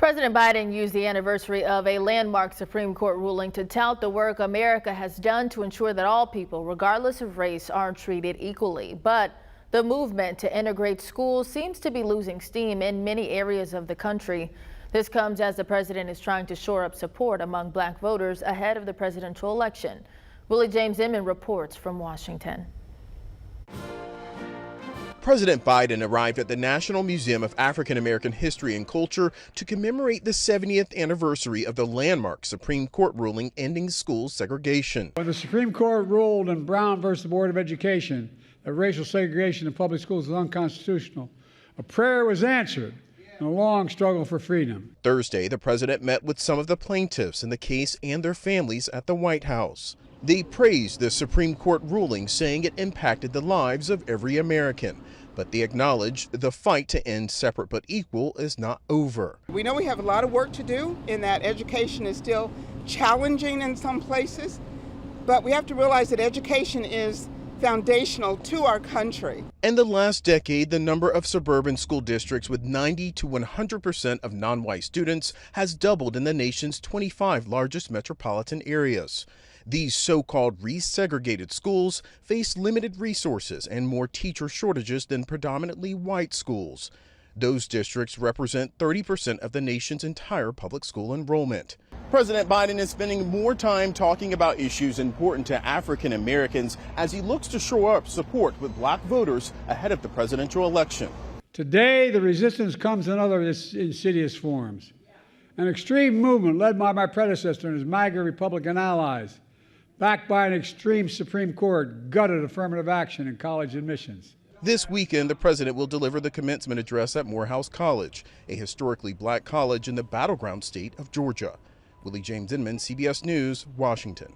President Biden used the anniversary of a landmark Supreme Court ruling to tout the work America has done to ensure that all people, regardless of race, are treated equally. But the movement to integrate schools seems to be losing steam in many areas of the country. This comes as the president is trying to shore up support among black voters ahead of the presidential election. Willie James Inman reports from Washington. President Biden arrived at the National Museum of African American History and Culture to commemorate the 70th anniversary of the landmark Supreme Court ruling ending school segregation. When the Supreme Court ruled in Brown versus the Board of Education that racial segregation in public schools is unconstitutional, a prayer was answered in a long struggle for freedom. Thursday, the president met with some of the plaintiffs in the case and their families at the White House. They praised the Supreme Court ruling, saying it impacted the lives of every American. But they acknowledged the fight to end separate but equal is not over. We know we have a lot of work to do in that education is still challenging in some places, but we have to realize that education is foundational to our country. In the last decade, the number of suburban school districts with 90 to 100% of non-white students has doubled in the nation's 25 largest metropolitan areas. These so-called resegregated schools face limited resources and more teacher shortages than predominantly white schools. Those districts represent 30% of the nation's entire public school enrollment. President Biden is spending more time talking about issues important to African Americans as he looks to shore up support with black voters ahead of the presidential election. Today, the resistance comes in other insidious forms. An extreme movement led by my predecessor and his MAGA Republican allies, backed by an extreme Supreme Court, gutted affirmative action in college admissions. This weekend, the president will deliver the commencement address at Morehouse College, a historically black college in the battleground state of Georgia. Willie James Inman, CBS News, Washington.